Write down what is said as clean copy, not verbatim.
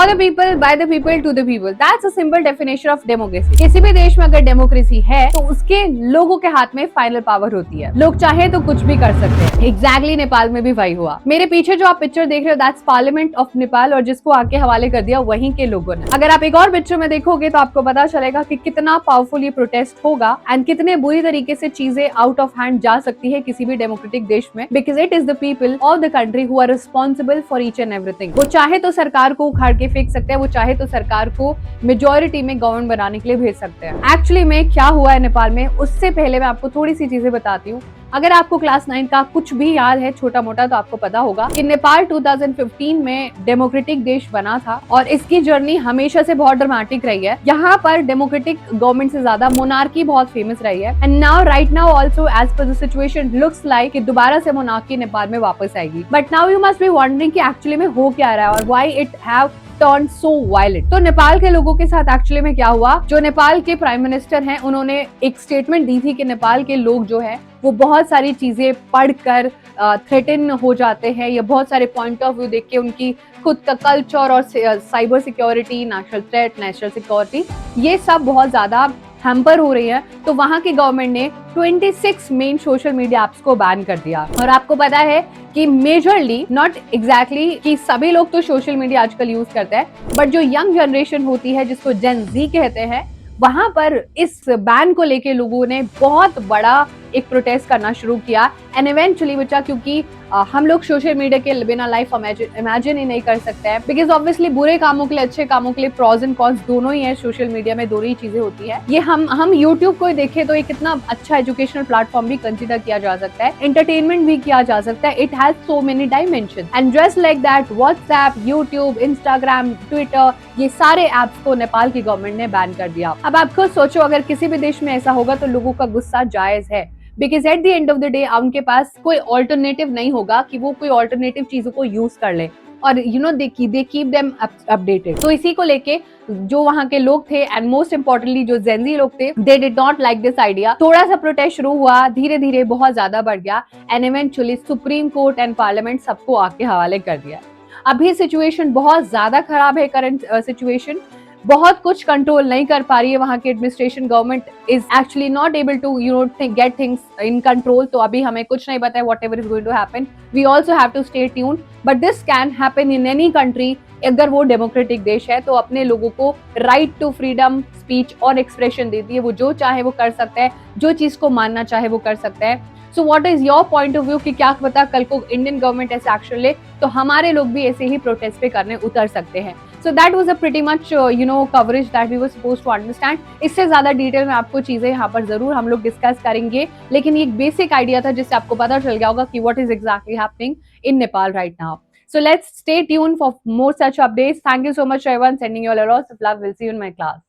The people, by the people, to the people, that's a simple definition of democracy. किसी भी देश में अगर डेमोक्रेसी है तो उसके लोगों के हाथ में फाइनल पावर होती है, लोग चाहे तो कुछ भी कर सकते हैं। एग्जैक्टली नेपाल में भी वही हुआ। मेरे पीछे जो आप पिक्चर देख रहे हो दैट्स पार्लियामेंट ऑफ नेपाल, और जिसको आके हवाले कर दिया वहीं के लोगों ने। अगर आप एक और पिक्चर में देखोगे तो आपको पता चलेगा कि कितना पावरफुल ये प्रोटेस्ट होगा एंड कितने बुरी तरीके से चीजें आउट ऑफ हैंड जा सकती है किसी भी डेमोक्रेटिक देश में, because it is the people of the country who are responsible for each and everything. वो चाहे तो सरकार को उखाड़ के फेंक सकते हैं, वो चाहे तो सरकार को मेजोरिटी में गवर्नमेंट बनाने के लिए भेज सकते हैं। एक्चुअली में क्या हुआ है नेपाल में, उससे पहले मैं आपको थोड़ी सी चीजें बताती हूँ। अगर आपको क्लास 9 का कुछ भी याद है छोटा मोटा तो आपको पता होगा कि नेपाल 2015 में डेमोक्रेटिक देश बना था और इसकी जर्नी हमेशा से बहुत ड्रामेटिक रही है। यहाँ पर डेमोक्रेटिक गवर्नमेंट से ज्यादा मोनार्की बहुत फेमस रही है and now right now also as per the situation looks like कि दोबारा से मोनार्की नेपाल में वापस आएगी। But now you must be wondering कि एक्चुअली में हो क्या रहा है और why it have turn so violent. तो नेपाल के लोगों के साथ एक्चुअली में क्या हुआ, जो नेपाल के प्राइम मिनिस्टर हैं उन्होंने एक स्टेटमेंट दी थी कि नेपाल के लोग जो है वो बहुत सारी चीजें पढ़कर थ्रेटन हो जाते हैं, या बहुत सारे पॉइंट ऑफ व्यू देख के उनकी खुद का कल्चर और cyber security, national threat, national security, ये सब बहुत ज्यादा हैम्पर हो रही है। तो वहां की गवर्नमेंट ने 26 मेन सोशल मीडिया एप्स को बैन कर दिया। और आपको पता है कि मेजरली, नॉट एग्जैक्टली कि सभी लोग तो सोशल मीडिया आजकल यूज करते हैं, बट जो यंग जनरेशन होती है जिसको जेन जी कहते हैं, वहां पर इस बैन को लेके लोगों ने बहुत बड़ा एक प्रोटेस्ट करना शुरू किया एंड इवेंचुअली बचा, क्योंकि हम लोग सोशल मीडिया के बिना लाइफ इमेजिन ही नहीं कर सकते हैं, बिकॉज ऑब्वियसली बुरे कामों के लिए, अच्छे कामों के लिए प्रॉज एंड कॉन्स दोनों ही है। सोशल मीडिया में दोनों ही चीजें होती है। ये हम यूट्यूब को देखें तो एक इतना अच्छा एजुकेशनल प्लेटफॉर्म भी कंसिडर किया जा सकता है, एंटरटेनमेंट भी किया जा सकता है। It has so many dimension and just like that WhatsApp, YouTube, Instagram, Twitter, ये सारे एप्स को नेपाल की गवर्नमेंट ने बैन कर दिया। अब आप खुद सोचो, अगर किसी भी देश में ऐसा होगा तो लोगों का गुस्सा जायज है, because at the end of the day उनके पास कोई ऑल्टरनेटिव नहीं होगा कि वो कोई ऑल्टरनेटिव चीजों को यूज कर ले, और you know they keep them updated. तो इसी को लेके जो वहां के लोग थे एंड मोस्ट इंपॉर्टेंटली जो जेनजी लोग थे, they did not like this idea. थोड़ा सा प्रोटेस्ट शुरू हुआ, धीरे धीरे बहुत ज्यादा बढ़ गया and eventually supreme court and parliament सबको आके हवाले कर दिया। अभी सिचुएशन बहुत ज्यादा खराब है, करंट सिचुएशन बहुत कुछ कंट्रोल नहीं कर पा रही है वहां की administration. Government is actually not able to get things in control. तो अभी हमें कुछ नहीं पता है whatever is going to happen. We also have to stay tuned, but this can happen in any country. अगर वो डेमोक्रेटिक देश है तो अपने लोगों को राइट टू फ्रीडम स्पीच और एक्सप्रेशन देती है, वो जो चाहे वो कर सकता है, जो चीज को मानना चाहे वो कर सकता है। So what is your point of view कि क्या पता कल को इंडियन गवर्नमेंट ऐसे एक्शन ले तो हमारे लोग भी ऐसे ही प्रोटेस्ट पे करने उतर सकते हैं। So that was a pretty much coverage that we were supposed to understand. इससे ज्यादा डिटेल में आपको चीजें यहाँ पर जरूर हम लोग डिस्कस करेंगे, लेकिन ये एक बेसिक आइडिया था जिससे आपको पता चल गया होगा कि what is exactly happening in Nepal right now. So let's stay tuned for more such updates. Thank you so much everyone, sending you all a lot of love. We'll see you in my class.